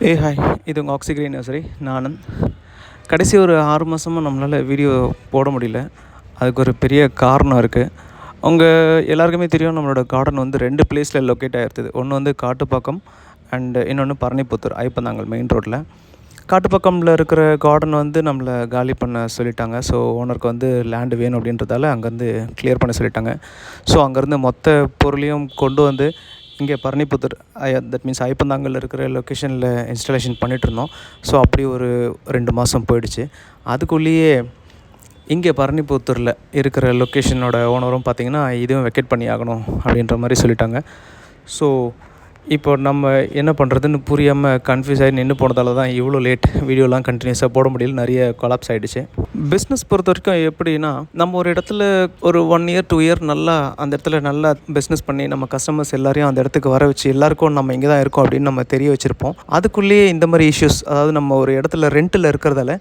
Hi, இது உங்கள் ஆக்சிகிரீன் nursery. நான் ஆனந்த். கடைசி ஒரு 6 மாதமாக நம்மளால் வீடியோ போட முடியல. அதுக்கு ஒரு பெரிய காரணம் இருக்குது. எல்லாருக்குமே தெரியும், நம்மளோட கார்டன் வந்து 2 பிளேஸில் லொக்கேட் ஆகிருக்குது. ஒன்று வந்து காட்டுப்பாக்கம் அண்டு இன்னொன்று பரணிப்புத்தூர், ஐப்பந்தாங்கல் மெயின் ரோட்டில். காட்டுப்பக்கமில் இருக்கிற கார்டன் வந்து நம்மளை காலி பண்ண சொல்லிட்டாங்க. ஸோ ஓனருக்கு வந்து லேண்டு வேணும் அப்படின்றதால அங்கேருந்து கிளியர் பண்ண சொல்லிட்டாங்க. ஸோ அங்கேருந்து மொத்த பொருளையும் கொண்டு வந்து இங்கே பரணிப்புத்தூர், தட் மீன்ஸ் ஐப்பந்தாங்கல் இருக்கிற லொக்கேஷனில் இன்ஸ்டாலேஷன் பண்ணிகிட்ருந்தோம். ஸோ அப்படி ஒரு 2 மாதம் போயிடுச்சு. அதுக்குள்ளேயே இங்கே பரணிப்புத்தூரில் இருக்கிற லொக்கேஷனோட ஓனரும் பார்த்திங்கன்னா, இதுவும் வெக்கேட் பண்ணி ஆகணும் அப்படின்ற மாதிரி சொல்லிட்டாங்க. ஸோ இப்போ நம்ம என்ன பண்ணுறதுன்னு புரியாமல் கன்ஃபியூஸ் ஆகி நின்று போனதால தான் இவ்வளோ லேட் வீடியோலாம் கண்டினியூஸாக போட முடியல. நிறைய கொலாப்ஸ் ஆகிடுச்சு. பிஸ்னஸ் பொறுத்த வரைக்கும் எப்படின்னா, நம்ம ஒரு இடத்துல ஒரு 1 இயர் 2 இயர் நல்லா அந்த இடத்துல நல்லா பிஸ்னஸ் பண்ணி நம்ம கஸ்டமர்ஸ் எல்லாரையும் அந்த இடத்துக்கு வர வச்சு எல்லாருக்கும் நம்ம இங்கே தான் இருக்கோம் அப்படின்னு நம்ம தெரிய வச்சுருப்போம். அதுக்குள்ளேயே இந்த மாதிரி இஷ்யூஸ், அதாவது நம்ம ஒரு இடத்துல ரெண்ட்டில் இருக்கிறதால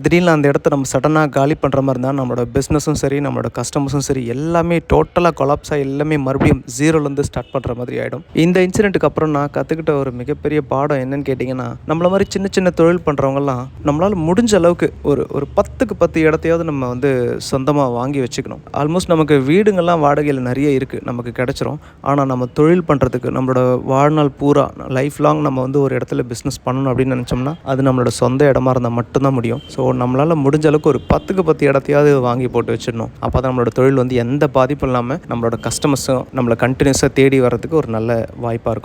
திடீர்னு அந்த இடத்த நம்ம சடனாக காலி பண்ணுற மாதிரி இருந்தால் நம்மளோட பிஸ்னஸும் சரி, நம்மளோட கஸ்டமர்ஸும் சரி, எல்லாமே டோட்டலாக கொலாப்ஸ் ஆகி எல்லாமே மறுபடியும் ஜீரோலேருந்து ஸ்டார்ட் பண்ணுற மாதிரி ஆகிடும். இந்த இன்சிடென்ட்டுக்கு அப்புறம் நான் கற்றுக்கிட்ட ஒரு மிகப்பெரிய பாடம் என்னன்னு கேட்டிங்கன்னா, நம்மள மாதிரி சின்ன சின்ன தொழில் பண்ணுறவங்கலாம் நம்மளால் முடிஞ்ச அளவுக்கு ஒரு 10க்கு 10 இடத்தையாவது நம்ம வந்து சொந்தமாக வாங்கி வச்சுக்கணும். ஆல்மோஸ்ட் நமக்கு வீடுங்கள்லாம் வாடகையில் நிறைய இருக்குது, நமக்கு கிடச்சிரும். ஆனால் நம்ம தொழில் பண்ணுறதுக்கு நம்மளோட வாழ்நாள் பூரா லைஃப் லாங் நம்ம வந்து ஒரு இடத்துல பிஸ்னஸ் பண்ணணும் அப்படின்னு நினச்சோம்னா அது நம்மளோட சொந்த இடமா இருந்தால் மட்டும்தான் முடியும். ஸோ நம்மளால் முடிஞ்ச அளவுக்கு ஒரு 10க்கு 10 இடத்தையாவது வாங்கி போட்டு வச்சிடணும். அப்போ தான் நம்மளோட தொழில் வந்து எந்த பாதிப்பும் இல்லாமல் நம்மளோட கஸ்டமர்ஸும் நம்மளை கண்டினியூஸாக தேடி வர்றதுக்கு ஒரு நல்ல வாய்ப்பாக இருக்கும்.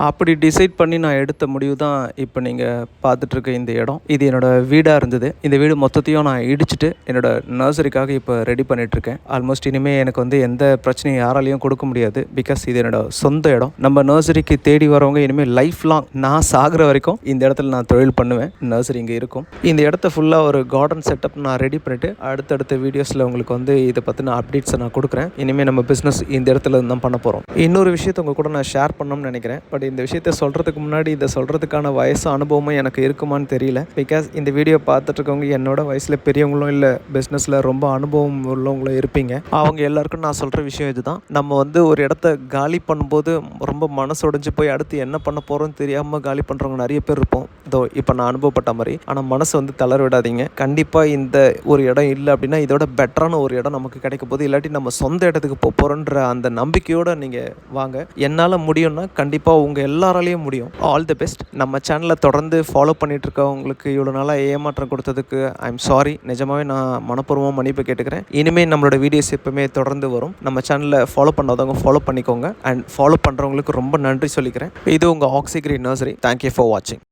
அப்படி டிசைட் பண்ணி நான் எடுத்த முடிவு தான் இப்போ நீங்கள் பார்த்துட்ருக்க இந்த இடம். இது என்னோடய வீடாக இருந்தது. இந்த வீடு மொத்தத்தையும் நான் இடிச்சிட்டு என்னோடய நர்சரிக்காக இப்போ ரெடி பண்ணிகிட்ருக்கேன். ஆல்மோஸ்ட் இனிமேல் எனக்கு வந்து எந்த பிரச்சனையும் யாராலையும் கொடுக்க முடியாது. பிகாஸ் இது என்னோடய சொந்த இடம். நம்ம நர்சரிக்கு தேடி வரவங்க இனிமேல் லைஃப் லாங் நான் சாகிற வரைக்கும் இந்த இடத்துல நான் தொழில் பண்ணுவேன். நர்சரி இங்கே இருக்கும். இந்த இடத்த ஃபுல்லாக ஒரு கார்டன் செட்டப் நான் ரெடி பண்ணிவிட்டு அடுத்தடுத்த வீடியோஸில் உங்களுக்கு வந்து இதை பற்றின அப்டேட்ஸை நான் கொடுக்குறேன். இனிமேல் நம்ம பிஸ்னஸ் இந்த இடத்துல தான் பண்ண போகிறோம். இன்னொரு விஷயத்தை உங்கள் கூட நான் ஷேர் பண்ணணும்னு நினைக்கிறேன். பட் இந்த விஷயத்தை சொல்கிறதுக்கு முன்னாடி இதை சொல்கிறதுக்கான வயசு அனுபவமும் எனக்கு இருக்குமான்னு தெரியல. பிகாஸ் இந்த வீடியோ பார்த்துட்டு இருக்கவங்க என்னோட வயசில் பெரியவங்களும் இல்லை பிஸ்னஸில் ரொம்ப அனுபவம் உள்ளவங்களும் இருப்பீங்க. அவங்க எல்லாருக்கும் நான் சொல்கிற விஷயம் இதுதான். நம்ம வந்து ஒரு இடத்த காலி பண்ணும்போது ரொம்ப மனசு உடைஞ்சு போய் அடுத்து என்ன பண்ண போகிறோன்னு தெரியாமல் காலி பண்ணுறவங்க நிறைய பேர் இருப்போம். இதோ இப்போ நான் அனுபவப்பட்ட மாதிரி. ஆனால் மனசு வந்து தளர விடாதீங்க. கண்டிப்பாக இந்த ஒரு இடம் இல்லை அப்படின்னா இதோட பெட்டரான ஒரு இடம் நமக்கு கிடைக்க போது. இல்லாட்டி நம்ம சொந்த இடத்துக்கு போகிறோன்ற அந்த நம்பிக்கையோடு நீங்கள் வாங்க. என்னால் முடியும்னா கண்டிப்பாக உங்கள் எல்லாராலையும் முடியும். All the best. நம்ம சேனலை தொடர்ந்து ஃபாலோ பண்ணிட்டு இருக்கவங்களுக்கு இவ்வளோ நாளாக ஏமாற்றம் கொடுத்ததுக்கு ஐ எம் சாரி. நிஜமாகவே நான் மனப்பூர்வமாக மன்னிப்பு கேட்டுக்கிறேன். இனிமேல் நம்மளோட வீடியோஸ் எப்பவுமே தொடர்ந்து வரும். நம்ம சேனலை ஃபாலோ பண்ணாதவங்க ஃபாலோ பண்ணிக்கோங்க. அண்ட் ஃபாலோ பண்ணுறவங்களுக்கு ரொம்ப நன்றி சொல்லிக்கிறேன். இது உங்கள் ஆக்சிகிரீன் நர்சரி. தேங்க்யூ ஃபார் வாட்சிங்.